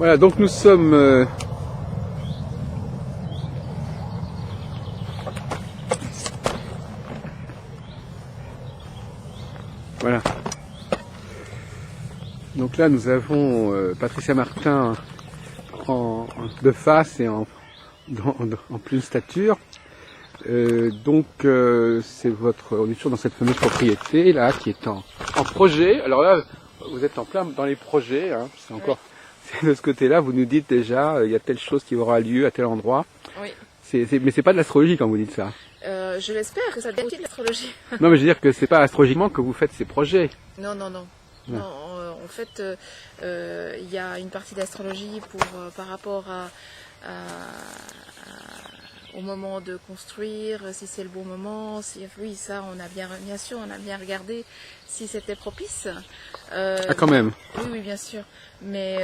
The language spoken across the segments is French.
Voilà, donc nous sommes voilà. Donc là nous avons Patricia Martin de face et en pleine stature. C'est on est toujours dans cette fameuse propriété là qui est en projet. Alors là vous êtes en plein dans les projets, hein. C'est encore de ce côté-là, vous nous dites déjà il y a telle chose qui aura lieu à tel endroit. Oui. Mais c'est pas de l'astrologie quand vous dites ça. Je l'espère que ça devient de l'astrologie. Non mais je veux dire que c'est pas astrologiquement que vous faites ces projets. Non. Non, en fait, il y a une partie d'astrologie par rapport au moment de construire, si c'est le bon moment, oui, ça, on a bien sûr, on a bien regardé si c'était propice. Quand même. Oui, bien sûr. Mais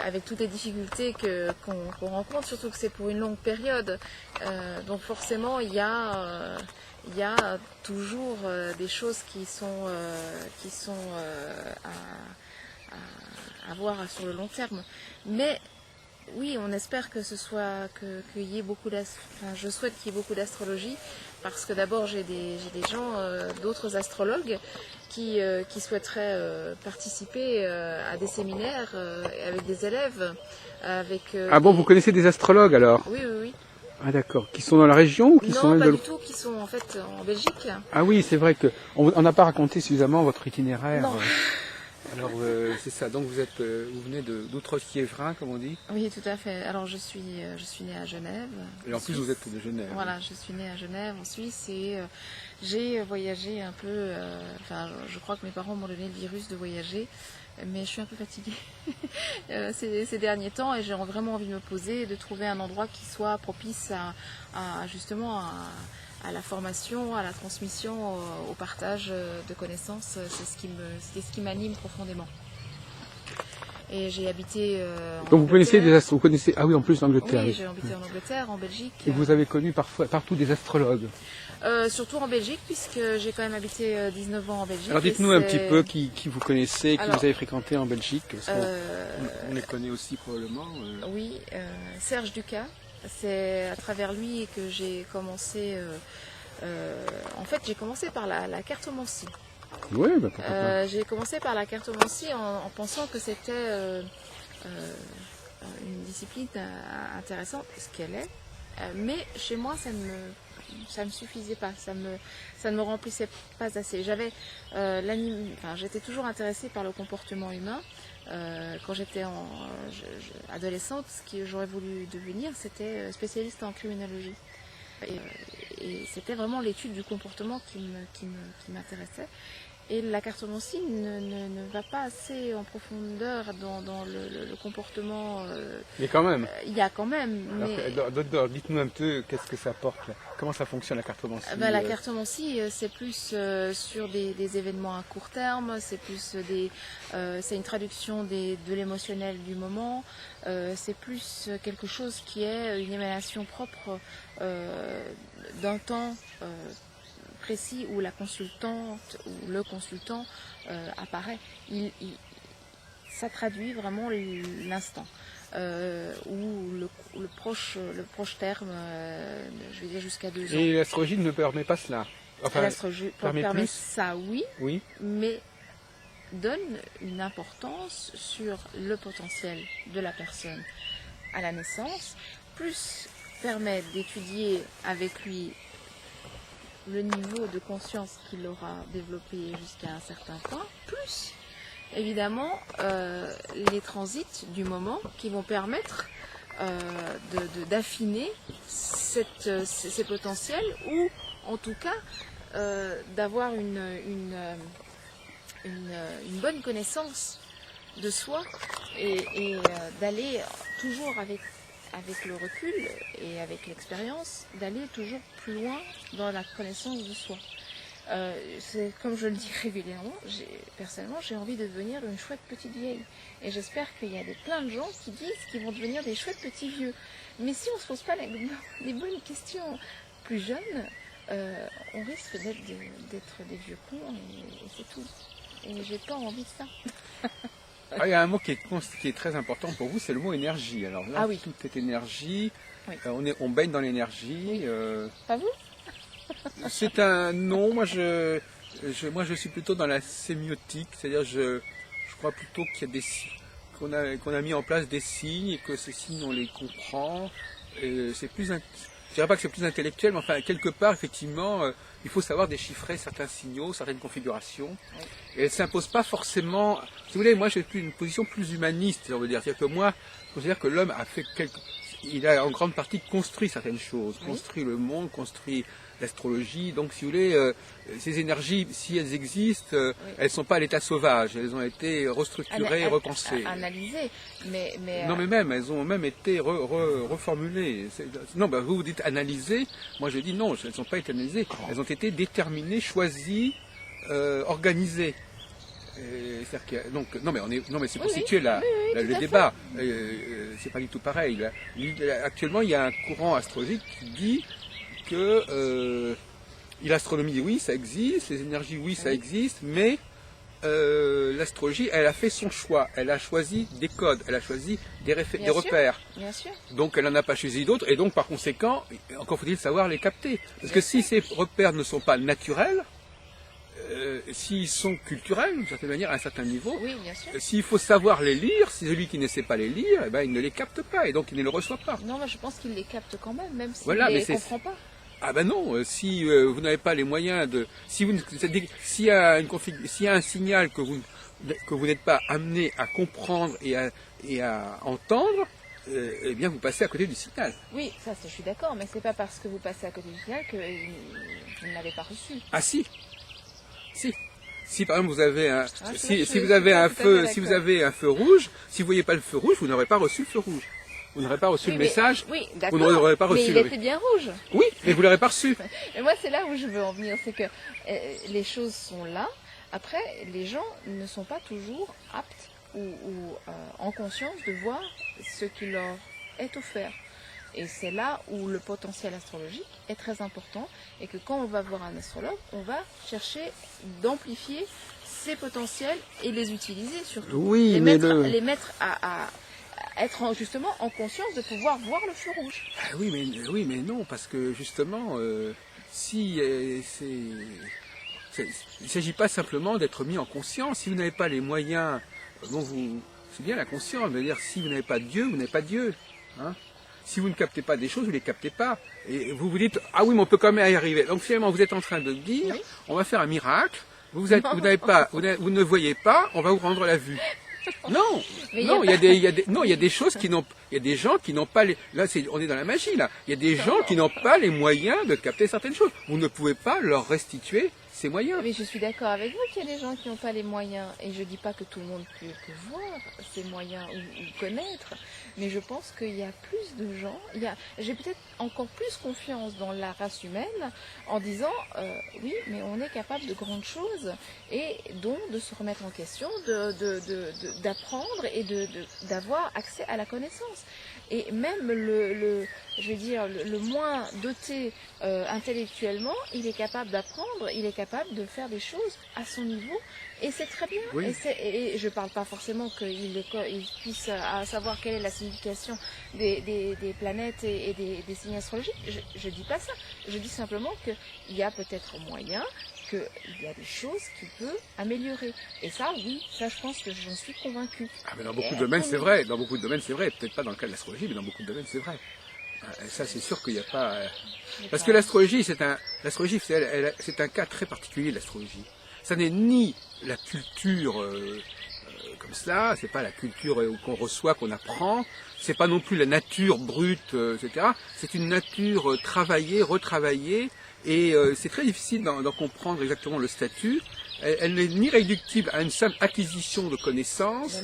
avec toutes les difficultés qu'on rencontre, surtout que c'est pour une longue période, donc forcément, il y a toujours des choses qui sont à voir sur le long terme. Mais oui, on espère que qu'il y ait je souhaite qu'il y ait beaucoup d'astrologie, parce que d'abord j'ai des gens, d'autres astrologues, qui souhaiteraient participer à des séminaires avec des élèves. Vous connaissez des astrologues alors? Oui. Ah d'accord. Qui sont dans la région ou qui sont Non, pas du tout, qui sont en fait en Belgique. Ah oui, c'est vrai qu'on n'a pas raconté suffisamment votre itinéraire. Non. Alors c'est ça, donc vous venez d'Outre-Quiévrain, comme on dit? Oui, tout à fait. Alors je suis née à Genève. Et en plus vous êtes de Genève. Voilà, je suis née à Genève, en Suisse, et j'ai voyagé un peu. Je crois que mes parents m'ont donné le virus de voyager, mais je suis un peu fatiguée ces derniers temps, et j'ai vraiment envie de me poser, de trouver un endroit qui soit propice justement à la formation, à la transmission, au partage de connaissances. C'est ce qui m'anime profondément. Et j'ai habité en Donc vous connaissez ah oui, en plus l'Angleterre. Oui, j'ai habité en Angleterre, en Belgique. Et vous avez connu partout des astrologues? Surtout en Belgique, puisque j'ai quand même habité 19 ans en Belgique. Alors dites-nous un petit peu qui vous connaissez, qui vous avez fréquenté en Belgique, parce on les connaît aussi probablement. Oui, Serge Ducas, c'est à travers lui que j'ai commencé. En fait, j'ai commencé par la cartomancie. Oui, pourquoi pas. J'ai commencé par la cartomancie en pensant que c'était une discipline intéressante, ce qu'elle est. Mais chez moi, ça me suffisait pas, ça ne me remplissait pas assez. J'étais toujours intéressée par le comportement humain. Quand j'étais adolescente, ce que j'aurais voulu devenir, c'était spécialiste en criminologie. Et c'était vraiment l'étude du comportement qui m'intéressait. Et la cartomancie ne va pas assez en profondeur dans le comportement. Mais quand même. Il y a quand même. Alors, dites-nous un peu qu'est-ce que ça apporte, là. Comment ça fonctionne la cartomancie? La cartomancie, c'est plus sur des événements à court terme, c'est plus c'est une traduction de l'émotionnel du moment, c'est plus quelque chose qui est une émanation propre d'un temps précis où la consultante ou le consultant apparaît. Ça traduit vraiment l'instant. Ou le proche terme, je vais dire jusqu'à 2 ans. Et l'astrologie ne permet pas cela? Enfin, l'astrologie permet ça, oui, mais donne une importance sur le potentiel de la personne à la naissance, plus permet d'étudier avec lui le niveau de conscience qu'il aura développé jusqu'à un certain point, plus évidemment les transits du moment qui vont permettre d'affiner ces potentiels, ou en tout cas d'avoir une bonne connaissance de soi, et d'aller toujours avec le recul et avec l'expérience, d'aller toujours plus loin dans la connaissance de soi. C'est comme je le dis régulièrement, personnellement j'ai envie de devenir une chouette petite vieille, et j'espère qu'il y a plein de gens qui disent qu'ils vont devenir des chouettes petits vieux. Mais si on ne se pose pas les bonnes questions plus jeunes, on risque d'être des vieux cons, et c'est tout. Et j'ai pas envie de ça. Ah, il y a un mot qui est très important pour vous, c'est le mot énergie. Alors là, Ah oui. tout est énergie, Oui. on baigne dans l'énergie. Pas vous? C'est un non, moi je suis plutôt dans la sémiotique, c'est-à-dire je crois plutôt qu'il y a qu'on a mis en place des signes et que ces signes on les comprend. Et c'est plus, je dirais pas que c'est plus intellectuel, mais enfin quelque part effectivement, il faut savoir déchiffrer certains signaux, certaines configurations. Oui. Et elles ne s'imposent pas forcément. Si vous voulez, moi j'ai une position plus humaniste, on veut dire, c'est-à-dire que moi, je considère que l'homme a fait il a en grande partie construit certaines choses, Oui. construit le monde, construit l'astrologie. Donc, si vous voulez, ces énergies, si elles existent, Oui. elles ne sont pas à l'état sauvage. Elles ont été restructurées, repensées. Analysé, mais Non, mais même, elles ont même été reformulées. Non, bah, vous dites analysées. Moi, je dis non, elles n'ont pas été analysées. Elles ont été déterminées, choisies, organisées. Donc, non, mais c'est pour Oui, situer oui, tout le à débat. C'est pas du tout pareil. Là. Actuellement, il y a un courant astrologique qui dit que l'astronomie, oui, ça existe, les énergies, oui, ça existe, mais l'astrologie, elle a fait son choix. Elle a choisi des codes, elle a choisi des repères. Bien sûr. Donc, elle n'en a pas choisi d'autres, et donc, par conséquent, encore faut-il savoir les capter. Parce que si ces repères ne sont pas naturels, s'ils sont culturels, d'une certaine manière, à un certain niveau, Oui, bien sûr. s'il faut savoir les lire, si celui qui ne sait pas les lire, eh ben, il ne les capte pas, et donc il ne les reçoit pas. Non, mais je pense qu'il les capte quand même s'il Voilà, ne mais les comprend pas. Ah ben non, si vous n'avez pas les moyens de... S'il y a un signal que vous n'êtes pas amené à comprendre et à entendre, eh bien vous passez à côté du signal. Oui, ça, je suis d'accord, mais c'est pas parce que vous passez à côté du signal que vous ne l'avez pas reçu. Ah si. Si par exemple vous avez vous avez un feu rouge, si vous voyez pas le feu rouge, vous n'aurez pas reçu le feu rouge. Vous n'aurez pas reçu le message. Oui, vous d'accord. n'aurez pas reçu. Mais il était bien rouge. Oui, mais vous l'aurez pas reçu. Et moi, c'est là où je veux en venir, c'est que les choses sont là. Après, les gens ne sont pas toujours aptes ou en conscience de voir ce qui leur est offert. Et c'est là où le potentiel astrologique est très important et que quand on va voir un astrologue, on va chercher d'amplifier ces potentiels et les utiliser surtout. Oui, les mettre à être justement en conscience de pouvoir voir le feu rouge. Ah oui, mais non, parce que justement, il ne s'agit pas simplement d'être mis en conscience. Si vous n'avez pas les moyens, c'est bien la conscience, c'est-à-dire si vous n'avez pas Dieu, vous n'avez pas Dieu. Hein. Si vous ne captez pas des choses, vous ne les captez pas. Et vous vous dites, ah oui, mais on peut quand même y arriver. Donc finalement, vous êtes en train de dire, oui. On va faire un miracle, vous ne voyez pas, on va vous rendre la vue. Non, il y a des choses il y a des gens qui n'ont pas on est dans la magie là. Il y a des gens qui n'ont pas les moyens de capter certaines choses. Vous ne pouvez pas leur restituer ces moyens. Mais je suis d'accord avec vous qu'il y a des gens qui n'ont pas les moyens. Et je ne dis pas que tout le monde peut voir ces moyens ou connaître. Mais je pense qu'il y a plus de gens. J'ai peut-être encore plus confiance dans la race humaine en disant oui, mais on est capable de grandes choses et donc de se remettre en question, d'apprendre et d'avoir accès à la connaissance. Et même le moins doté intellectuellement, il est capable d'apprendre, il est capable de faire des choses à son niveau, et c'est très bien. Oui. Et je ne parle pas forcément qu'il puisse savoir quelle est la signification des planètes et des signes astrologiques. Je ne dis pas ça. Je dis simplement qu'il y a peut-être moyen qu'il y a des choses qu'il peut améliorer. Et ça, oui, ça je pense que j'en suis convaincue. Ah, mais dans beaucoup de domaines, c'est vrai. Dans beaucoup de domaines, c'est vrai. Peut-être pas dans le cas de l'astrologie, mais dans beaucoup de domaines, c'est vrai. Ça, c'est sûr qu'il n'y a pas... Parce que l'astrologie, c'est un cas très particulier de l'astrologie. Ça n'est ni la culture comme ça, c'est pas la culture qu'on reçoit, qu'on apprend, c'est pas non plus la nature brute, etc. C'est une nature travaillée, retravaillée, et c'est très difficile d'en comprendre exactement le statut. Elle n'est ni réductible à une simple acquisition de connaissances,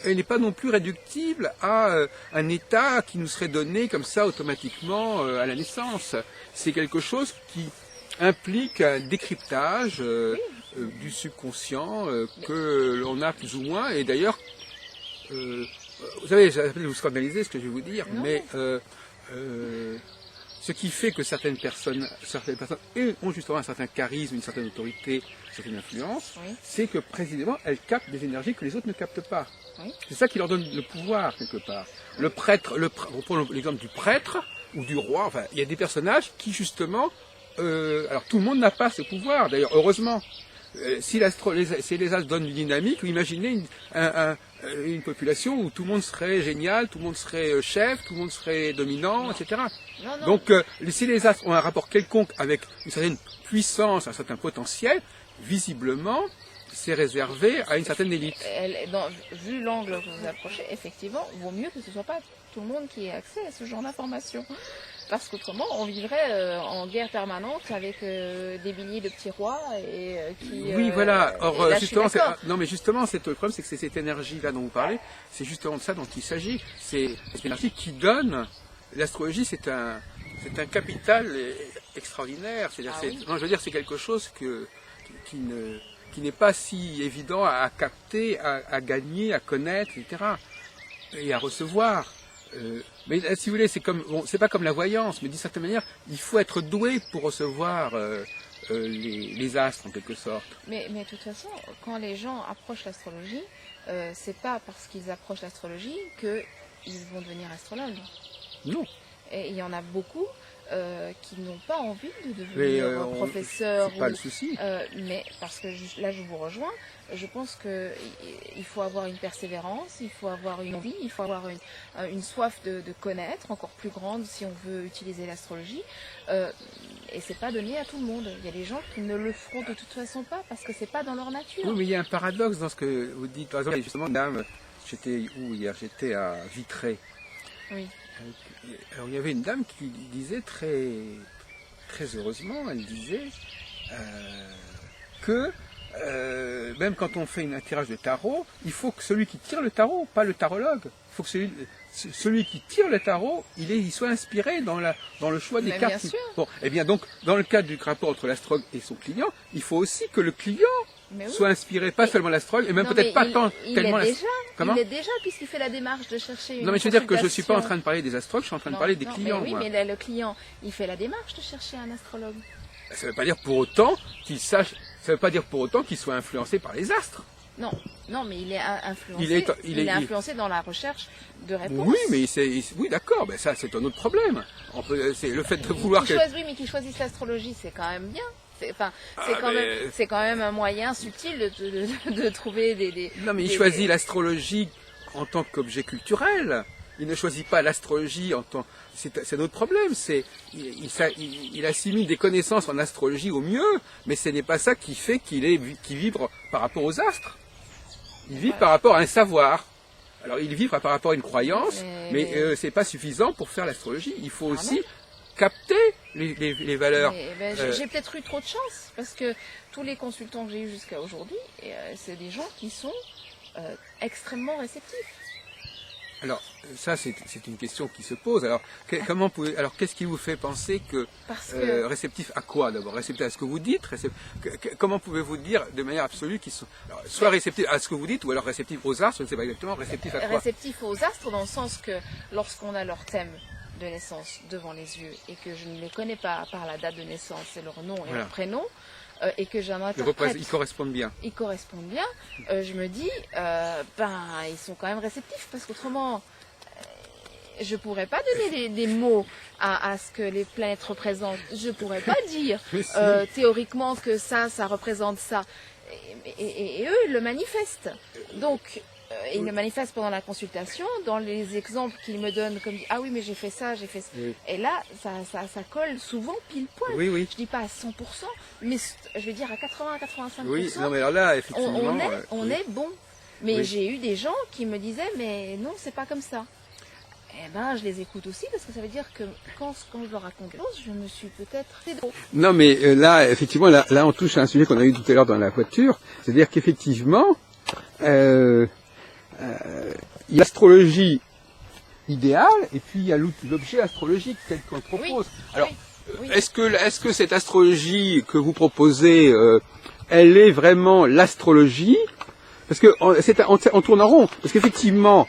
elle n'est pas non plus réductible à un état qui nous serait donné comme ça automatiquement à la naissance. C'est quelque chose qui implique un décryptage du subconscient que l'on a plus ou moins. Et d'ailleurs, vous savez, vous scandalisez ce que je vais vous dire, mais ce qui fait que certaines personnes ont justement un certain charisme, une certaine autorité, une certaine influence, Oui. c'est que précisément elles captent des énergies que les autres ne captent pas. Oui. C'est ça qui leur donne le pouvoir quelque part. Le prêtre, on prend l'exemple du prêtre ou du roi, enfin il y a des personnages qui justement, alors tout le monde n'a pas ce pouvoir, d'ailleurs heureusement. Si les astres donnent une dynamique, imaginez une population où tout le monde serait génial, tout le monde serait chef, tout le monde serait dominant, etc. Non. Donc, si les astres ont un rapport quelconque avec une certaine puissance, un certain potentiel, visiblement, c'est réservé à une certaine élite. Vu l'angle que vous approchez, effectivement, il vaut mieux que ce ne soit pas tout le monde qui ait accès à ce genre d'informations. Parce qu'autrement, on vivrait en guerre permanente avec des milliers de petits rois qui... Oui, voilà. Or, là, justement, le problème, c'est que c'est cette énergie-là dont vous parlez, c'est justement de ça dont il s'agit. C'est cette énergie qui donne... L'astrologie, c'est un capital extraordinaire. Je veux dire, c'est quelque chose qui n'est pas si évident à capter, à gagner, à connaître, etc. Et à recevoir. Mais si vous voulez, c'est pas comme la voyance, mais d'une certaine manière, il faut être doué pour recevoir les astres en quelque sorte. Mais de toute façon, quand les gens approchent l'astrologie, c'est pas parce qu'ils approchent l'astrologie qu'ils vont devenir astrologues. Non. Et il y en a beaucoup qui n'ont pas envie de devenir professeur. C'est pas le souci. Mais parce que là, je vous rejoins. Je pense qu'il faut avoir une persévérance, il faut avoir une envie, il faut avoir une soif de connaître, encore plus grande si on veut utiliser l'astrologie. Et c'est pas donné à tout le monde. Il y a des gens qui ne le feront de toute façon pas parce que c'est pas dans leur nature. Oui, mais il y a un paradoxe dans ce que vous dites. Par exemple, justement, dame, j'étais où hier? J'étais à Vitré. Oui. Alors il y avait une dame qui disait très heureusement, elle disait que même quand on fait un tirage de tarot, il faut que celui qui tire le tarot, pas le tarologue, il faut que celui qui tire le tarot, il soit inspiré dans le choix des cartes. Bien sûr. Bon, et bien donc dans le cadre du rapport entre l'astrologue et son client, il faut aussi que le client soit inspiré, pas seulement l'astrologue, et même peut-être pas tellement l'astrologue. Il l'est déjà, puisqu'il fait la démarche de chercher une Non, mais je veux dire que je ne suis pas en train de parler des astrologues, je suis en train de parler des clients. Mais oui, mais le client, il fait la démarche de chercher un astrologue. Ça ne veut pas dire pour autant qu'il sache, ça veut pas dire pour autant qu'il soit influencé par les astres. Non, mais il est influencé. Il est influencé dans la recherche de réponses. Oui, mais oui, d'accord, ben ça c'est un autre problème. C'est le fait de vouloir Oui, mais qu'il choisisse l'astrologie, c'est quand même bien. C'est quand même un moyen subtil de trouver des... Non, mais il choisit l'astrologie en tant qu'objet culturel. Il ne choisit pas l'astrologie en tant... C'est un autre problème. Il assimile des connaissances en astrologie au mieux, mais ce n'est pas ça qui fait qu'il vibre par rapport aux astres. Il vit par rapport à un savoir. Alors il vit par rapport à une croyance, mais c'est pas suffisant pour faire l'astrologie. Il faut aussi capter les valeurs. J'ai peut-être eu trop de chance, parce que tous les consultants que j'ai eus jusqu'à aujourd'hui, c'est des gens qui sont extrêmement réceptifs. Alors, ça, c'est une question qui se pose. Alors, qu'est-ce qui vous fait penser que réceptif à quoi d'abord? Réceptif à ce que vous dites? Comment pouvez-vous dire de manière absolue qu'ils sont soit réceptifs à ce que vous dites, ou alors réceptifs aux astres, je ne sais pas exactement, réceptifs à quoi? Réceptifs aux astres dans le sens que lorsqu'on a leur thème de naissance devant les yeux et que je ne les connais pas par la date de naissance et leur nom et leur prénom, et que j'en interprète, ils correspondent bien. Ils correspondent bien. Je me dis, ils sont quand même réceptifs parce qu'autrement, je pourrais pas donner des mots à ce que les planètes représentent. Je pourrais pas dire théoriquement que ça représente ça. Et eux, ils le manifestent. Donc, ils le manifestent pendant la consultation, dans les exemples qu'ils me donnent, comme ah oui, mais j'ai fait ça, j'ai fait ça. Oui. Et là, ça colle souvent pile poil. Oui. Je dis pas à 100%, mais je vais dire à 80-85%. Oui, non, mais alors là, effectivement. On est bon. Mais j'ai eu des gens qui me disaient, mais non, c'est pas comme ça. Eh ben, je les écoute aussi, parce que ça veut dire que quand je leur raconte quelque chose, je me suis peut-être fait drôle. Non, mais là, effectivement, là, on touche à un sujet qu'on a eu tout à l'heure dans la voiture. C'est-à-dire qu'effectivement, il y a l'astrologie idéale et puis il y a l'objet astrologique tel qu'on propose. Oui. Alors, est-ce que cette astrologie que vous proposez, elle est vraiment l'astrologie? Parce que on tourne en rond. Parce qu'effectivement,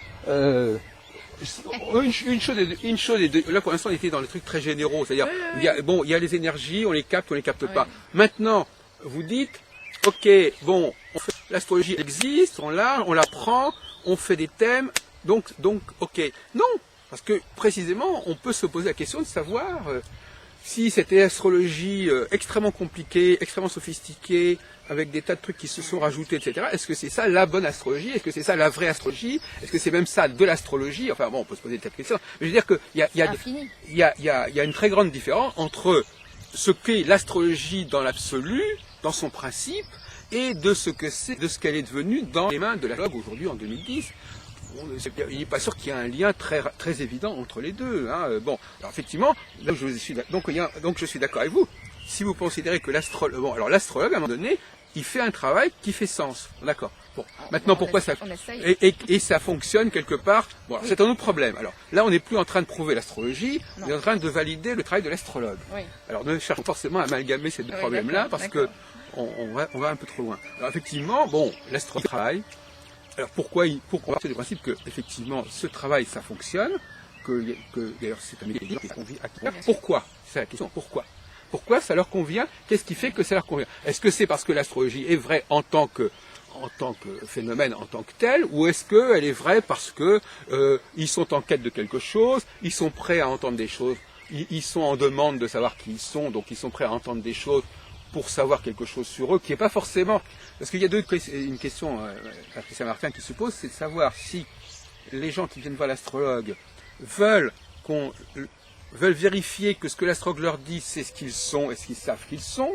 une chose et deux. Là, pour l'instant, on était dans les trucs très généraux. C'est-à-dire, il y a les énergies, on les capte, on les capte pas. Maintenant, vous dites, ok, bon, l'astrologie existe, on la prend, on fait des thèmes, donc, ok. Non, parce que précisément, on peut se poser la question de savoir si cette astrologie extrêmement compliquée, extrêmement sophistiquée, avec des tas de trucs qui se sont rajoutés, etc. Est-ce que c'est ça la bonne astrologie? Est-ce que c'est ça la vraie astrologie? Est-ce que c'est même ça de l'astrologie? Enfin bon, on peut se poser des tas de questions. Mais je veux dire qu'il y a une très grande différence entre ce qu'est l'astrologie dans l'absolu, dans son principe, et de ce qu'elle est devenue dans les mains de l'astrologue aujourd'hui en 2010. Il n'est pas sûr qu'il y ait un lien très, très évident entre les deux. Hein. Bon, alors effectivement, donc je suis d'accord avec vous. Si vous considérez que l'astrologue, à un moment donné, il fait un travail qui fait sens. D'accord. Bon, maintenant pourquoi ça et ça fonctionne quelque part. Bon, c'est un autre problème. Alors là, on n'est plus en train de prouver l'astrologie, on est en train de valider le travail de l'astrologue. Oui. Alors ne cherchons forcément à amalgamer ces deux problèmes-là parce que on va un peu trop loin. Alors effectivement, bon, l'astrologue travaille. Alors pourquoi partir du principe que effectivement ce travail ça fonctionne, que d'ailleurs c'est un métier qui convient à qui. Pourquoi? C'est la question. Pourquoi ça leur convient? Qu'est-ce qui fait que ça leur convient? Est-ce que c'est parce que l'astrologie est vraie en tant que phénomène, en tant que tel, ou est-ce qu'elle est vraie parce que ils sont en quête de quelque chose, ils sont prêts à entendre des choses, ils sont en demande de savoir qui ils sont, donc ils sont prêts à entendre des choses pour savoir quelque chose sur eux, qui n'est pas forcément... Parce qu'il y a une question, Patricia Martin, qui se pose, c'est de savoir si les gens qui viennent voir l'astrologue veulent vérifier que ce que l'astrologue leur dit, c'est ce qu'ils sont, est-ce qu'ils savent qu'ils sont,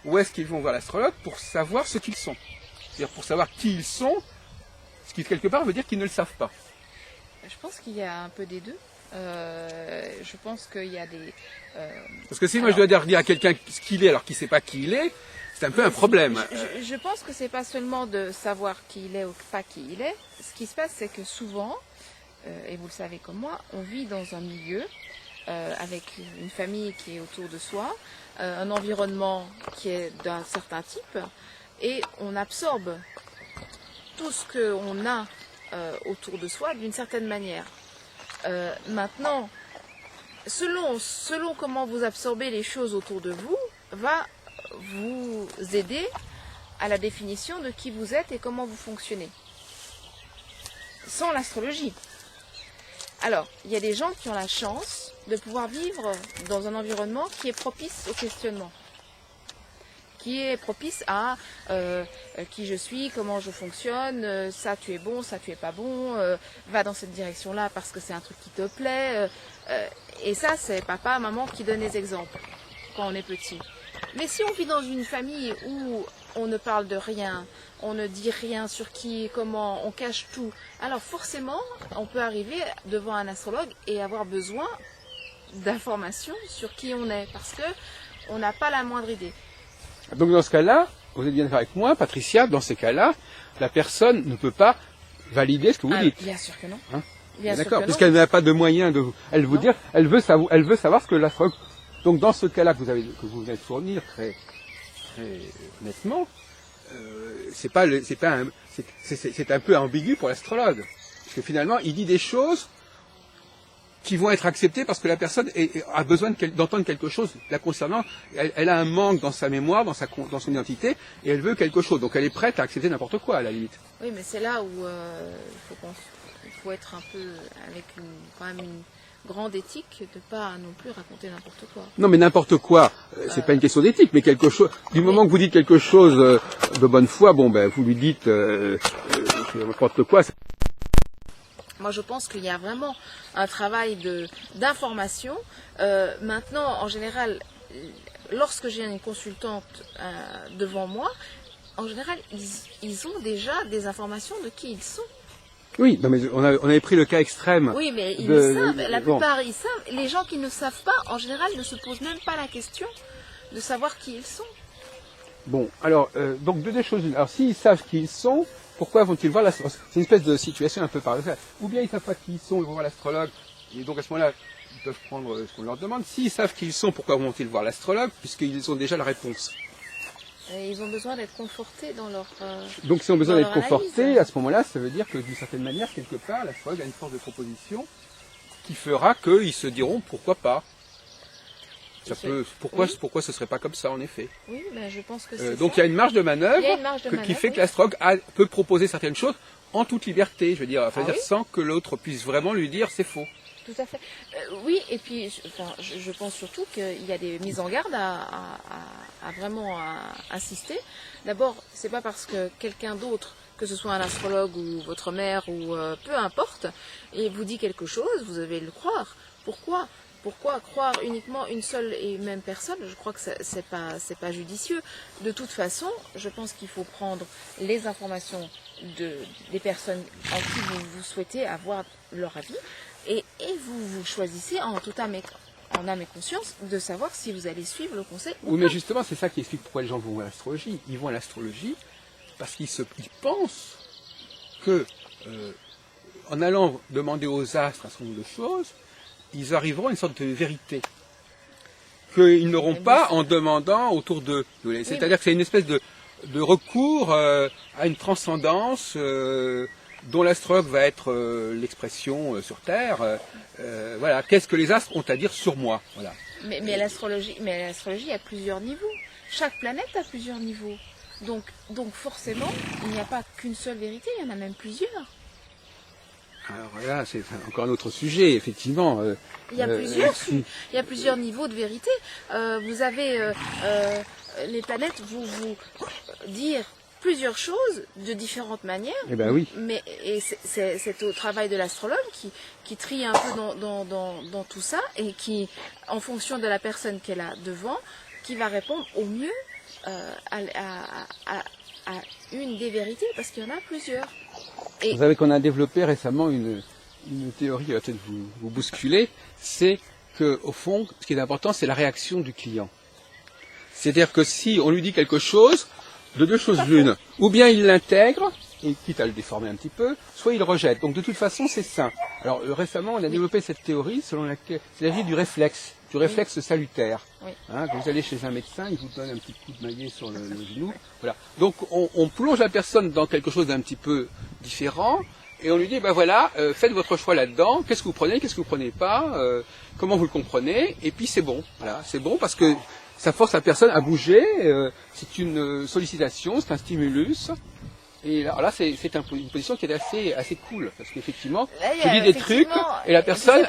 ou est-ce qu'ils vont voir l'astrologue pour savoir ce qu'ils sont. C'est-à-dire pour savoir qui ils sont, ce qui quelque part veut dire qu'ils ne le savent pas. Je pense qu'il y a un peu des deux. Je pense qu'il y a des... Parce que si moi je dois dire à quelqu'un ce qu'il est alors qu'il ne sait pas qui il est, c'est un peu un problème. Je pense que c'est pas seulement de savoir qui il est ou pas qui il est. Ce qui se passe, c'est que souvent, et vous le savez comme moi, on vit dans un milieu avec une famille qui est autour de soi, un environnement qui est d'un certain type, et on absorbe tout ce qu'on a autour de soi d'une certaine manière. Maintenant, selon comment vous absorbez les choses autour de vous, va vous aider à la définition de qui vous êtes et comment vous fonctionnez. Sans l'astrologie. Alors, il y a des gens qui ont la chance de pouvoir vivre dans un environnement qui est propice au questionnement, qui est propice à qui je suis, comment je fonctionne, ça tu es bon, ça tu es pas bon, va dans cette direction-là parce que c'est un truc qui te plaît. Et ça, c'est papa, maman qui donnent les exemples quand on est petit. Mais si on vit dans une famille où on ne parle de rien, on ne dit rien sur qui, comment, on cache tout, alors forcément, on peut arriver devant un astrologue et avoir besoin d'informations sur qui on est, parce que on n'a pas la moindre idée. Donc dans ce cas-là, vous êtes bien d'accord avec moi, Patricia, dans ces cas-là, la personne ne peut pas valider ce que vous dites. Bien sûr que non. Hein, d'accord, puisqu'elle n'a pas de moyen de... Elle veut savoir ce que l'astrologue... Donc dans ce cas-là que vous venez de fournir très nettement, c'est un peu ambigu pour l'astrologue. Parce que finalement, il dit des choses qui vont être acceptées parce que la personne a besoin d'entendre quelque chose la concernant. Elle a un manque dans sa mémoire, dans son identité, et elle veut quelque chose. Donc elle est prête à accepter n'importe quoi, à la limite. Oui, mais c'est là où il faut être un peu avec quand même une grande éthique, de pas non plus raconter n'importe quoi. Non, mais n'importe quoi, c'est pas une question d'éthique, mais quelque chose. Du moment que vous dites quelque chose de bonne foi, bon ben vous lui dites n'importe quoi. Moi, je pense qu'il y a vraiment un travail d'information. Maintenant, en général, lorsque j'ai une consultante devant moi, en général, ils ont déjà des informations de qui ils sont. Oui, non, mais on avait pris le cas extrême. Oui, mais ils le savent. La plupart, ils savent. Les gens qui ne savent pas, en général, ne se posent même pas la question de savoir qui ils sont. Bon, alors, donc deux choses. Alors, s'ils savent qui ils sont, pourquoi vont-ils voir l'astrologue? C'est une espèce de situation un peu paradoxale. Ou bien ils savent pas qui ils sont, ils vont voir l'astrologue, et donc à ce moment-là, ils peuvent prendre ce qu'on leur demande. S'ils savent qui ils sont, pourquoi vont-ils voir l'astrologue? Puisqu'ils ont déjà la réponse. Et ils ont besoin d'être confortés dans leur Donc s'ils ont besoin d'être confortés, à ce moment-là, ça veut dire que d'une certaine manière, quelque part, l'astrologue a une force de proposition qui fera qu'ils se diront pourquoi pas. Pourquoi ce serait pas comme ça en effet. Oui, mais je pense que c'est donc il y a une marge de manœuvre, qui fait que l'astrologue peut proposer certaines choses en toute liberté, je veux dire, sans que l'autre puisse vraiment lui dire c'est faux. Tout à fait. Oui, et puis je pense surtout qu'il y a des mises en garde à vraiment insister. D'abord, c'est pas parce que quelqu'un d'autre, que ce soit un astrologue ou votre mère ou peu importe, et vous dit quelque chose, vous devez le croire. Pourquoi croire uniquement une seule et même personne? Je crois que c'est pas judicieux. De toute façon, je pense qu'il faut prendre les informations des personnes en qui vous souhaitez avoir leur avis et vous choisissez en âme et conscience de savoir si vous allez suivre le conseil ou pas. Oui, mais justement, c'est ça qui explique pourquoi les gens vont à l'astrologie. Ils vont à l'astrologie parce qu'ils pensent que en allant demander aux astres un certain nombre de choses, ils arriveront à une sorte de vérité qu'ils n'auront pas en demandant autour d'eux. C'est-à-dire que c'est une espèce de recours à une transcendance dont l'astrologue va être l'expression sur Terre. Voilà, qu'est-ce que les astres ont à dire sur moi, voilà. Mais l'astrologie a plusieurs niveaux. Chaque planète a plusieurs niveaux. Donc forcément, il n'y a pas qu'une seule vérité, il y en a même plusieurs. Alors là, c'est encore un autre sujet, effectivement. Il y a plusieurs niveaux de vérité. Vous avez les planètes vous dire plusieurs choses de différentes manières. Eh ben oui. Et c'est au travail de l'astrologue qui trie un peu dans tout ça et qui, en fonction de la personne qu'elle a devant, qui va répondre au mieux à une des vérités, parce qu'il y en a plusieurs. Vous savez qu'on a développé récemment une théorie qui va peut-être vous bousculer, c'est qu'au fond, ce qui est important, c'est la réaction du client. C'est-à-dire que si on lui dit quelque chose, de deux choses l'une, ou bien il l'intègre, et quitte à le déformer un petit peu, soit il le rejette. Donc de toute façon, c'est sain. Alors récemment, on a développé cette théorie selon laquelle c'est la vie du réflexe salutaire. Oui. Hein, quand vous allez chez un médecin, il vous donne un petit coup de maillet sur le genou. Voilà. Donc on plonge la personne dans quelque chose d'un petit peu différent, et on lui dit, ben voilà, faites votre choix là-dedans, qu'est-ce que vous prenez, qu'est-ce que vous prenez pas, comment vous le comprenez, et puis c'est bon. Voilà, c'est bon parce que ça force la personne à bouger, c'est une sollicitation, c'est un stimulus. Et là, c'est une position qui est assez cool, parce qu'effectivement, je dis des trucs, et la personne,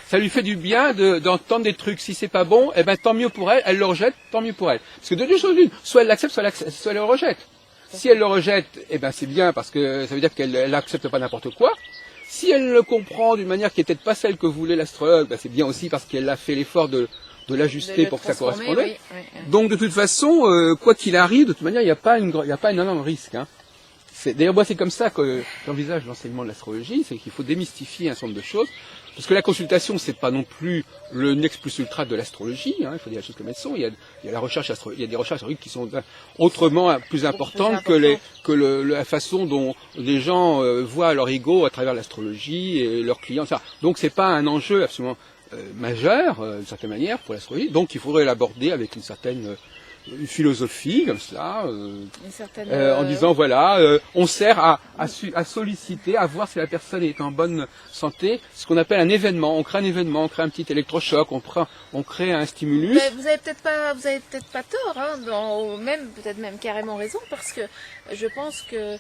ça lui fait du bien d'entendre des trucs. Si c'est pas bon, eh ben tant mieux pour elle, elle le rejette, tant mieux pour elle. Parce que de deux choses l'une, soit elle l'accepte, soit elle le rejette. Si elle le rejette, eh ben c'est bien, parce que ça veut dire qu'elle n'accepte pas n'importe quoi. Si elle le comprend d'une manière qui n'est peut-être pas celle que voulait l'astrologue, ben c'est bien aussi parce qu'elle a fait l'effort de l'ajuster pour que ça corresponde. Oui. Donc de toute façon, quoi qu'il arrive, de toute manière, il n'y a pas un énorme risque. Hein. D'ailleurs, moi, c'est comme ça que j'envisage l'enseignement de l'astrologie, c'est qu'il faut démystifier un certain nombre de choses, parce que la consultation, c'est pas non plus le nex plus ultra de l'astrologie, hein, il faut dire les choses comme elles sont. Il y a la recherche il y a des recherches astrologiques qui sont autrement plus importantes que la façon dont les gens voient leur ego à travers l'astrologie et leurs clients, etc. Donc, c'est pas un enjeu absolument majeur, d'une certaine manière, pour l'astrologie. Donc, il faudrait l'aborder avec une certaine philosophie comme cela, en disant voilà, on sert à solliciter, à voir si la personne est en bonne santé, ce qu'on appelle un événement. On crée un événement, on crée un petit électrochoc, on crée un stimulus. Mais vous avez peut-être pas tort, hein, peut-être même carrément raison, parce que je pense que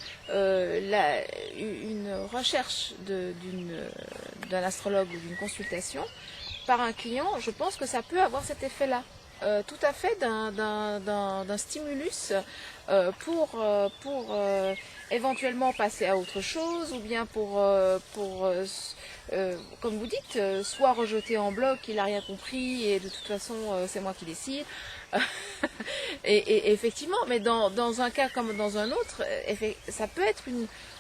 une recherche d'un astrologue ou d'une consultation par un client, je pense que ça peut avoir cet effet-là. Tout à fait d'un stimulus pour éventuellement passer à autre chose, ou bien pour comme vous dites, soit rejeter en bloc, il n'a rien compris et de toute façon c'est moi qui décide. et effectivement, mais dans un cas comme dans un autre, ça peut être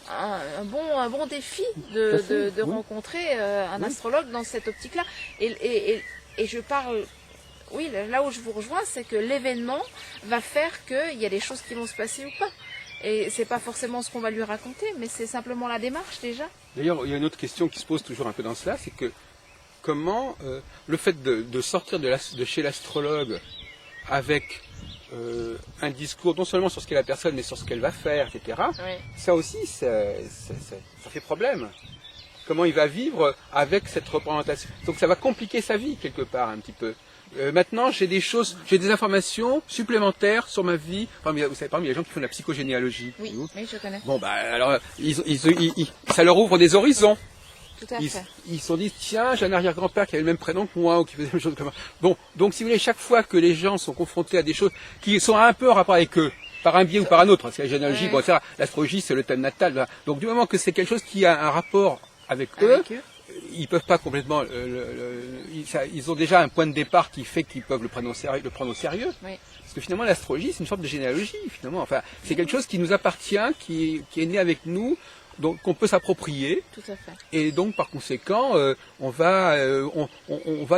un bon défi de rencontrer un astrologue dans cette optique-là. Et je parle. Oui, là où je vous rejoins, c'est que l'événement va faire qu'il y a des choses qui vont se passer ou pas. Et c'est pas forcément ce qu'on va lui raconter, mais c'est simplement la démarche déjà. D'ailleurs, il y a une autre question qui se pose toujours un peu dans cela, c'est que comment le fait de sortir de chez l'astrologue avec un discours non seulement sur ce qu'est la personne, mais sur ce qu'elle va faire, etc., ça aussi, ça fait problème. comment il va vivre avec cette représentation. Donc ça va compliquer sa vie quelque part un petit peu. Maintenant, j'ai des informations supplémentaires sur ma vie. Enfin, vous savez, parmi les gens qui font de la psychogénéalogie. Oui, oui, je connais. Bon, bah alors, ça leur ouvre des horizons. Tout à fait. Ils se sont dit, tiens, j'ai un arrière-grand-père qui avait le même prénom que moi, ou qui faisait la même chose que moi. Bon, donc si vous voulez, chaque fois que les gens sont confrontés à des choses qui sont un peu en rapport avec eux, par un biais ou par un autre, parce que la généalogie, bon, ça, l'astrologie, c'est le thème natal. Voilà. Donc du moment que c'est quelque chose qui a un rapport avec eux, ils peuvent pas complètement. Ils ont déjà un point de départ qui fait qu'ils peuvent le prendre au sérieux. Oui. Parce que finalement, l'astrologie, c'est une sorte de généalogie. Finalement, enfin, c'est quelque chose qui nous appartient, qui est né avec nous, donc qu'on peut s'approprier. Tout à fait. Et donc, par conséquent, on va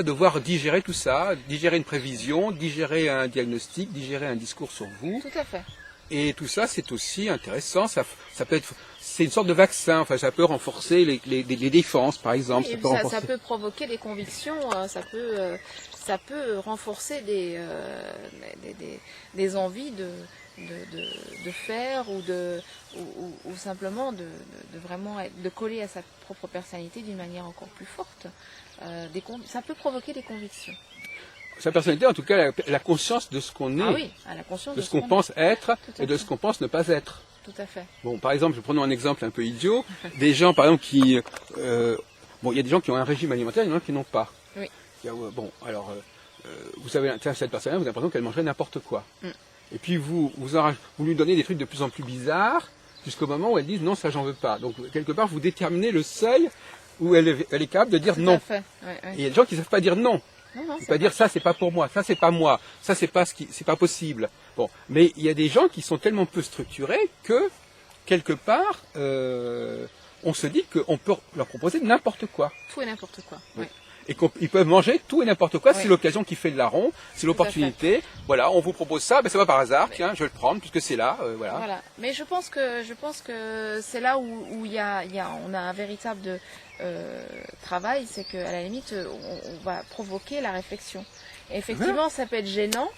devoir digérer tout ça, digérer une prévision, digérer un diagnostic, digérer un discours sur vous. Tout à fait. Et tout ça, c'est aussi intéressant. Ça peut être, c'est une sorte de vaccin. Enfin, ça peut renforcer les défenses, par exemple. Oui, ça peut provoquer des convictions. Ça peut renforcer des envies de faire ou simplement de vraiment de coller à sa propre personnalité d'une manière encore plus forte. Ça peut provoquer des convictions. Sa personnalité, en tout cas, la conscience de ce qu'on est, ah oui, la conscience de ce qu'on pense être et de ce qu'on pense ne pas être. Tout à fait. Bon, par exemple, prenons un exemple un peu idiot. Des gens, par exemple, il y a des gens qui ont un régime alimentaire, il y en a qui n'ont pas. Oui. Bon, alors, vous avez cette personne-là, vous avez l'impression qu'elle mangerait n'importe quoi. Et puis vous lui donnez des trucs de plus en plus bizarres, jusqu'au moment où elle dit non, ça j'en veux pas. Donc quelque part, vous déterminez le seuil où elle est capable de dire non. Tout à fait. Ouais. Et il y a des gens qui ne savent pas dire non. Non, c'est pas dire ça c'est pas pour moi, ça c'est pas moi, ça c'est pas c'est pas possible. Bon, mais il y a des gens qui sont tellement peu structurés que quelque part on se dit qu'on peut leur proposer n'importe quoi. Tout et n'importe quoi. Oui. Et qu'ils peuvent manger tout et n'importe quoi, c'est l'occasion qui fait le larron, c'est l'opportunité. Voilà, on vous propose ça, ben c'est pas par hasard, tiens, je vais le prendre puisque c'est là, voilà. Voilà. Mais je pense que c'est là où on a un véritable travail, c'est qu'à la limite, on va provoquer la réflexion. Et effectivement, ça peut être gênant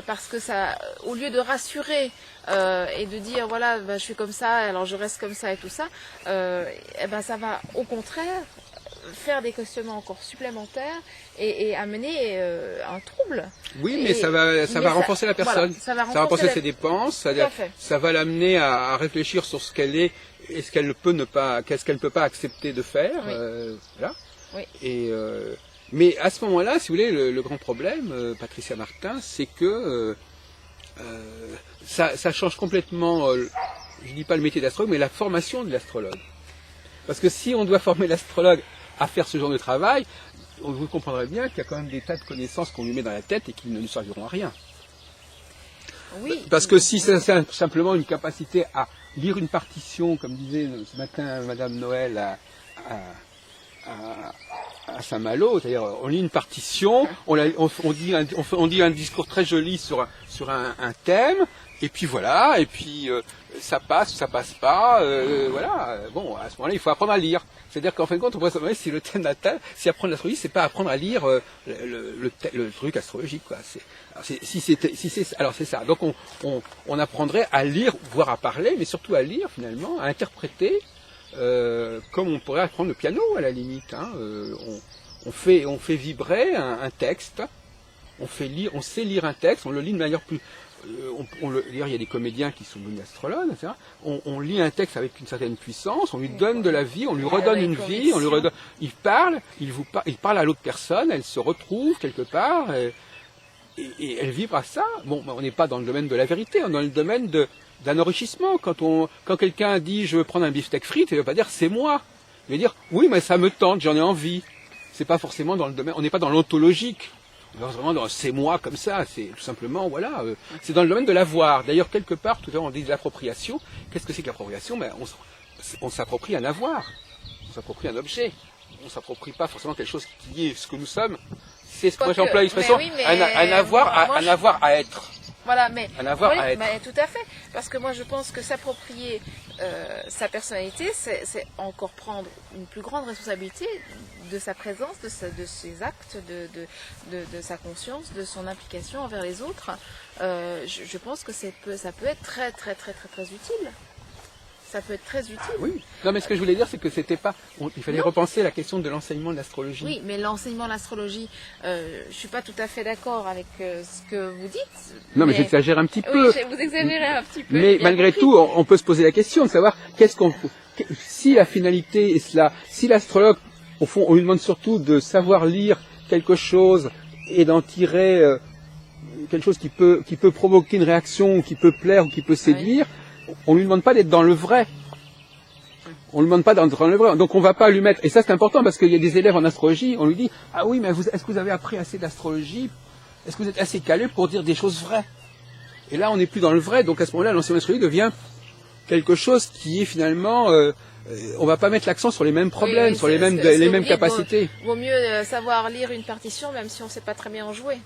parce que ça, au lieu de rassurer et de dire voilà, je suis comme ça, alors je reste comme ça et tout ça, ça va au contraire faire des questionnements encore supplémentaires et amener un trouble. Oui, mais ça va renforcer la personne. Voilà, ça va renforcer ses dépenses, ça va l'amener à réfléchir sur ce qu'elle est et ce qu'elle qu'est-ce qu'elle peut pas accepter de faire. Oui. Voilà. Oui. Et mais à ce moment-là, si vous voulez, le grand problème, Patricia Martin, c'est que ça change complètement, je dis pas le métier d'astrologue, mais la formation de l'astrologue. Parce que si on doit former l'astrologue à faire ce genre de travail, vous comprendrez bien qu'il y a quand même des tas de connaissances qu'on lui met dans la tête et qui ne nous serviront à rien. Oui. Parce que si c'est simplement une capacité à lire une partition, comme disait ce matin Madame Noël à Saint-Malo, c'est-à-dire on lit une partition, on dit un discours très joli sur un thème, et puis voilà, et puis ça passe ou ça passe pas, voilà. Bon, à ce moment-là, il faut apprendre à lire. C'est-à-dire qu'en fin de compte, on pourrait se demander si le thème natal, si apprendre l'astrologie, c'est pas apprendre à lire le truc astrologique, quoi. Alors c'est ça. Donc on apprendrait à lire, voire à parler, mais surtout à lire finalement, à interpréter, comme on pourrait apprendre le piano à la limite. Hein. On fait vibrer un texte, on sait lire un texte, on le lit de manière plus. D'ailleurs, il y a des comédiens qui sont devenus astrologues, etc. On lit un texte avec une certaine puissance, on lui donne de la vie, on lui redonne une vie, il parle à l'autre personne, elle se retrouve quelque part, et elle vibre à ça. Bon, on n'est pas dans le domaine de la vérité, on est dans le domaine d'un enrichissement. Quand quelqu'un dit je veux prendre un beefsteak frites, il ne veut pas dire c'est moi. Il va dire oui, mais ça me tente, j'en ai envie. C'est pas forcément dans le domaine, on n'est pas dans l'ontologique. On est vraiment dans c'est moi comme ça, c'est tout simplement, voilà, c'est dans le domaine de l'avoir. D'ailleurs, quelque part, tout à l'heure on dit de l'appropriation. Qu'est-ce que c'est que l'appropriation? On s'approprie un avoir, on s'approprie un objet, on s'approprie pas forcément quelque chose qui est ce que nous sommes. C'est ce que j'emploie l'expression, un avoir à être. Voilà, mais un avoir à être. Mais tout à fait, parce que moi je pense que s'approprier sa personnalité, c'est encore prendre une plus grande responsabilité de sa présence, de ses actes, de sa conscience, de son implication envers les autres. Je pense que ça peut être très très très très très utile. ça peut être très utile. Oui. Non, mais ce que je voulais dire, c'est que c'était pas. Il fallait repenser la question de l'enseignement de l'astrologie. Oui, mais l'enseignement de l'astrologie, je suis pas tout à fait d'accord avec ce que vous dites. Non, mais j'exagère un petit peu. Oui, vous exagérez un petit peu. Mais malgré tout, on peut se poser la question de savoir si la finalité est cela, si l'astrologue, au fond, on lui demande surtout de savoir lire quelque chose et d'en tirer quelque chose qui peut provoquer une réaction, qui peut plaire ou qui peut séduire, on lui demande pas d'être dans le vrai. On lui demande pas d'être dans le vrai. Donc on va pas lui mettre, et ça c'est important parce qu'il y a des élèves en astrologie, on lui dit, ah oui, mais est-ce que vous avez appris assez d'astrologie? Est-ce que vous êtes assez calé pour dire des choses vraies? Et là on n'est plus dans le vrai, donc à ce moment-là l'enseignement d'astrologie devient quelque chose qui est finalement, on va pas mettre l'accent sur les mêmes problèmes, sur les mêmes capacités. Vaut mieux savoir lire une partition même si on sait pas très bien en jouer.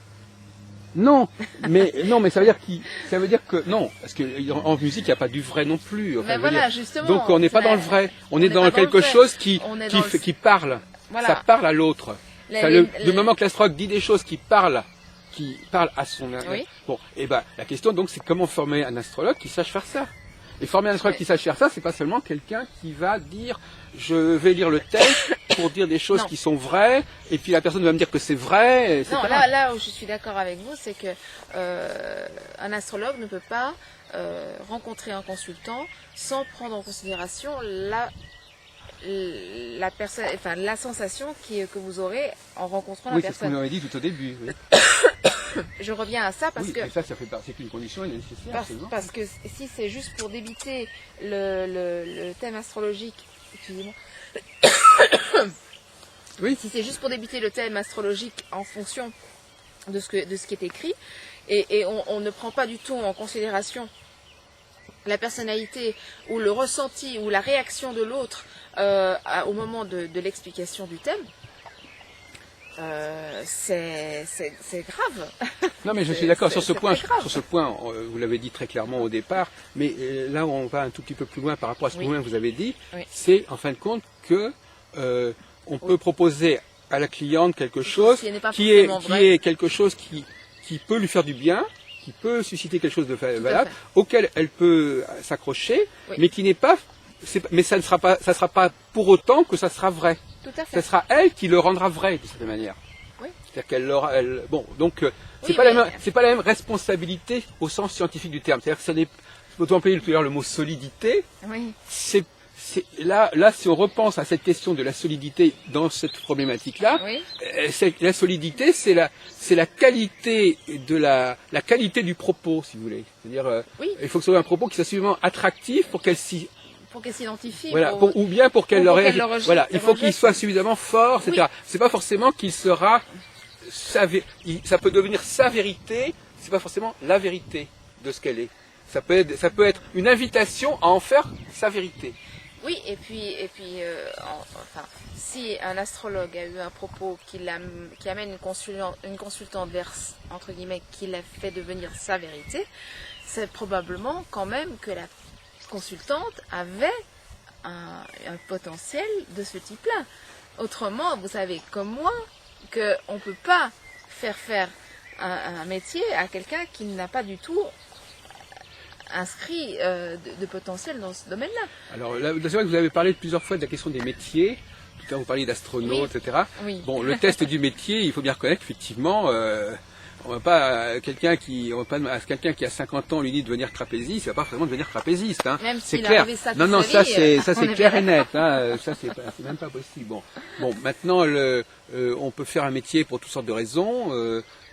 Non, mais ça veut dire que non, parce que en musique il n'y a pas du vrai non plus. Enfin, mais voilà, justement. Donc on n'est pas dans le vrai, on est dans quelque chose qui parle. Voilà. Ça parle à l'autre. Du moment que l'astrologue dit des choses qui parlent à son. Oui. Bon, et ben la question donc c'est comment former un astrologue qui sache faire ça. Et former un astrologue qui sache faire ça, c'est pas seulement quelqu'un qui va dire je vais lire le texte pour dire des choses qui sont vraies, et puis la personne va me dire que c'est vrai. Non, là où je suis d'accord avec vous, c'est que un astrologue ne peut pas rencontrer un consultant sans prendre en considération la personne, enfin la sensation que vous aurez en rencontrant la personne. Oui, c'est ce qu'on avait dit tout au début. Oui. Je reviens à ça parce que ça fait partie d'une condition nécessaire. Parce que si c'est juste pour débiter le thème astrologique, excusez-moi. Oui. Si c'est juste pour débiter le thème astrologique en fonction de ce qui est écrit, et on ne prend pas du tout en considération la personnalité ou le ressenti ou la réaction de l'autre au moment de l'explication du thème, c'est grave. Non, mais je suis d'accord sur ce point. Sur ce point, vous l'avez dit très clairement au départ, mais là où on va un tout petit peu plus loin par rapport à ce que vous-même vous avez dit, c'est en fin de compte que on peut proposer à la cliente quelque chose qui est quelque chose qui peut lui faire du bien, qui peut susciter quelque chose de valable, auquel elle peut s'accrocher, mais qui n'est pas. Mais ça sera pas pour autant que ça sera vrai. Tout à fait. Ce sera elle qui le rendra vrai de cette manière. Oui. C'est-à-dire bon, donc c'est pas la même responsabilité au sens scientifique du terme. C'est-à-dire que ça n'est, faut employer le mot solidité. Oui. Là, si on repense à cette question de la solidité dans cette problématique-là, la solidité, c'est la qualité de la qualité du propos, si vous voulez. C'est-à-dire, il faut que ce soit un propos qui soit suffisamment attractif pour qu'elle s'identifie. Voilà, ou bien pour qu'elle voilà, il faut qu'il soit suffisamment fort, etc. C'est pas forcément qu'il sera ça peut devenir sa vérité, c'est pas forcément la vérité de ce qu'elle est. Ça peut être une invitation à en faire sa vérité. Oui, et puis si un astrologue a eu un propos qui amène une consultante vers, entre guillemets, qui l'a fait devenir sa vérité, c'est probablement quand même que la consultante avait un potentiel de ce type-là. Autrement, vous savez comme moi qu'on ne peut pas faire un métier à quelqu'un qui n'a pas du tout inscrit de potentiel dans ce domaine-là. Alors là, c'est vrai que vous avez parlé plusieurs fois de la question des métiers. Tout à l'heure, vous parliez d'astronautes, etc. Oui. Bon, le test du métier, il faut bien reconnaître effectivement. On va pas quelqu'un qui a 50 ans lui dit de devenir trapéziste, il va pas forcément devenir trapéziste, hein. Même c'est s'il clair. Ça Non, ça c'est clair et net, hein. Ça c'est même pas possible. Bon, maintenant on peut faire un métier pour toutes sortes de raisons.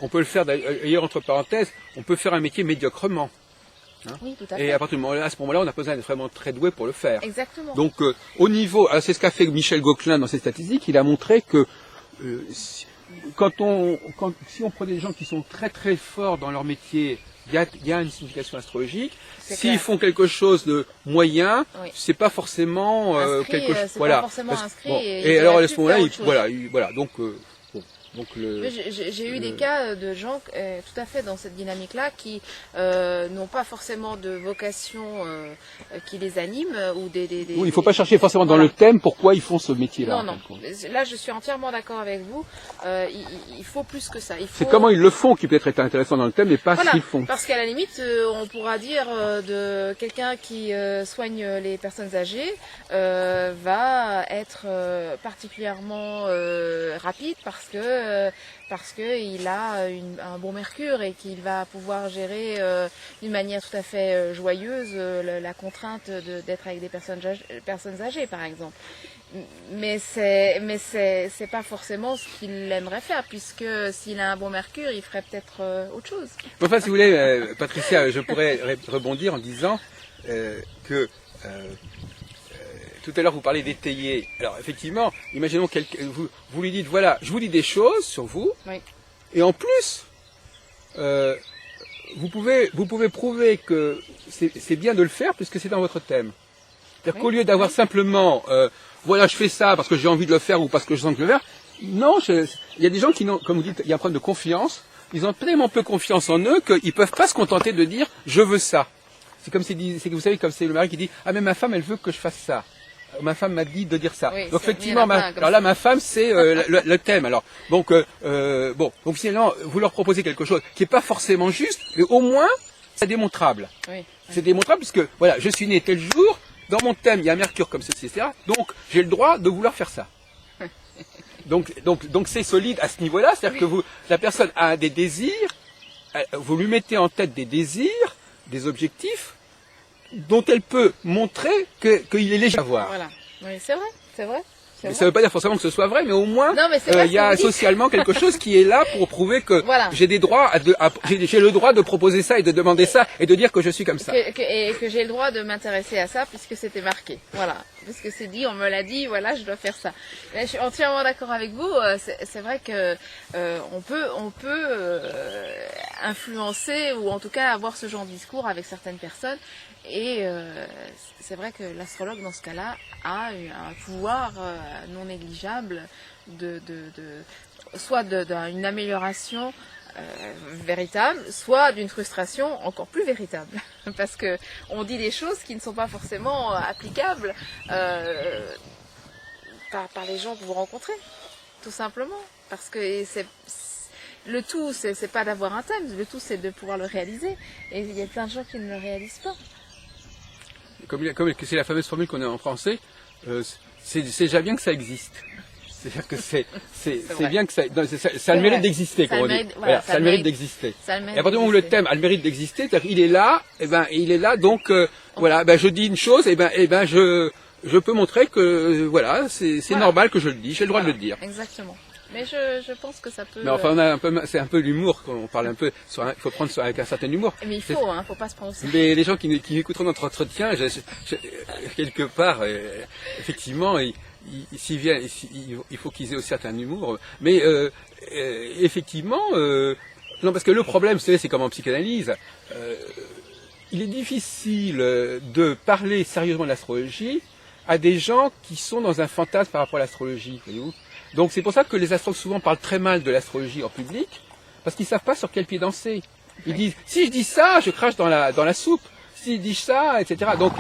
On peut le faire d'ailleurs entre parenthèses, on peut faire un métier médiocrement. Hein. Oui, tout à fait. Et à ce moment-là, on a besoin d'être vraiment très doué pour le faire. Exactement. Donc au niveau, c'est ce qu'a fait Michel Gauquelin dans ses statistiques, il a montré que si on prenait des gens qui sont très très forts dans leur métier, il y a une signification astrologique. S'ils font quelque chose de moyen, c'est pas forcément inscrit, quelque chose. Pas forcément inscrit. Et alors à ce moment-là, voilà. Donc Donc j'ai eu des cas de gens tout à fait dans cette dynamique-là qui n'ont pas forcément de vocation qui les anime ou oui, il ne faut pas chercher forcément dans le thème pourquoi ils font ce métier-là. Non. Là, je suis entièrement d'accord avec vous. Il faut plus que ça. C'est comment ils le font qui peut être intéressant dans le thème, et pas ce qu'ils font. Parce qu'à la limite, on pourra dire de quelqu'un qui soigne les personnes âgées va être particulièrement rapide parce que il a un bon mercure et qu'il va pouvoir gérer d'une manière tout à fait joyeuse la contrainte d'être avec des personnes âgées, par exemple. Mais c'est pas forcément ce qu'il aimerait faire, puisque s'il a un bon mercure, il ferait peut-être autre chose. Enfin, si vous voulez, Patricia, je pourrais rebondir en disant que tout à l'heure vous parlez d'étayer. Alors effectivement, imaginons vous lui dites voilà, je vous dis des choses sur vous, oui. Et en plus, vous pouvez prouver que c'est bien de le faire puisque c'est dans votre thème. C'est-à-dire qu'au lieu d'avoir simplement voilà, je fais ça parce que j'ai envie de le faire ou parce que je sens que je le faire. Non, il y a des gens qui n'ont, comme vous dites, il y a un problème de confiance. Ils ont tellement peu confiance en eux qu'ils peuvent pas se contenter de dire je veux ça. C'est comme c'est que vous savez, comme c'est le mari qui dit ah mais ma femme elle veut que je fasse ça. Ma femme m'a dit de dire ça. Oui, donc effectivement, alors là ma femme c'est le thème. Alors donc donc finalement vous leur proposez quelque chose qui est pas forcément juste, mais au moins c'est démontrable. Oui. C'est démontrable puisque voilà, je suis né tel jour. Dans mon thème, il y a Mercure comme ceci, etc. Donc, j'ai le droit de vouloir faire ça. Donc c'est solide à ce niveau-là, c'est-à-dire que la personne a des désirs, vous lui mettez en tête des désirs, des objectifs, dont elle peut montrer qu'il est léger à voir. Voilà. Oui, c'est vrai. Mais ça ne veut pas dire forcément que ce soit vrai, mais au moins, il y a socialement quelque chose qui est là pour prouver que j'ai des droits, j'ai le droit de proposer ça et de demander ça et de dire que je suis comme ça. Et que j'ai le droit de m'intéresser à ça puisque c'était marqué. Voilà. Puisque c'est dit, on me l'a dit, voilà, je dois faire ça. Là, je suis entièrement d'accord avec vous. C'est vrai que on peut influencer ou en tout cas avoir ce genre de discours avec certaines personnes. Et c'est vrai que l'astrologue, dans ce cas-là, a un pouvoir non négligeable soit d'une amélioration véritable, soit d'une frustration encore plus véritable. Parce que on dit des choses qui ne sont pas forcément applicables par les gens que vous rencontrez, tout simplement. Parce que le tout, c'est pas d'avoir un thème, le tout, c'est de pouvoir le réaliser. Et il y a plein de gens qui ne le réalisent pas. Comme c'est la fameuse formule qu'on a en français, c'est déjà bien que ça existe. C'est-à-dire que c'est bien que ça a le mérite d'exister, comme on dit. Voilà, ça a le mérite d'exister. Et à partir du moment où le thème a le mérite d'exister, c'est-à-dire il est là, il est là, donc voilà, je dis une chose, je peux montrer que voilà, c'est normal que je le dise, j'ai le droit de le dire. Exactement. Mais je pense que ça peut. Mais enfin, c'est un peu l'humour qu'on parle un peu. Il faut prendre avec un certain humour. Mais il faut pas se prendre. Mais les gens qui écouteront notre entretien, quelque part, effectivement, s'ils viennent, il faut qu'ils aient aussi un certain humour. Mais effectivement, non, parce que le problème, c'est comme en psychanalyse. Il est difficile de parler sérieusement de l'astrologie à des gens qui sont dans un fantasme par rapport à l'astrologie, voyez-vous. Donc c'est pour ça que les astrologues souvent parlent très mal de l'astrologie en public, parce qu'ils ne savent pas sur quel pied danser. Ils disent, si je dis ça, je crache dans la soupe, si je dis ça, etc. Donc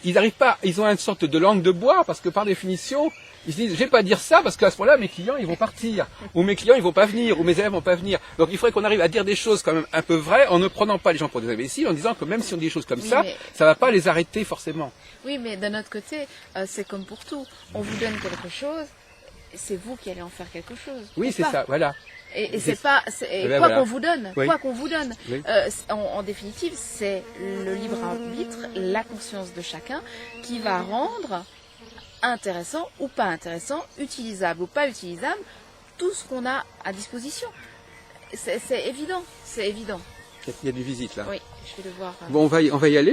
ils n'arrivent pas, ils ont une sorte de langue de bois, parce que par définition, ils se disent, je vais pas dire ça, parce qu'à ce moment-là, mes clients, ils vont partir, ou mes clients, ils vont pas venir, ou mes élèves vont pas venir. Donc il faudrait qu'on arrive à dire des choses quand même un peu vraies, en ne prenant pas les gens pour des imbéciles, en disant que même si on dit des choses comme ça va pas les arrêter forcément. Oui, mais d'un autre côté, c'est comme pour tout. On vous donne quelque chose, c'est vous qui allez en faire quelque chose. Oui, c'est ça, voilà. Et c'est pas quoi qu'on vous donne, quoi qu'on vous donne. Oui. En définitive, c'est le libre arbitre, la conscience de chacun qui va rendre intéressant ou pas intéressant, utilisable ou pas utilisable, tout ce qu'on a à disposition. C'est évident, c'est évident. Il y a des visites là. Oui, je vais devoir. Bon, on va y aller.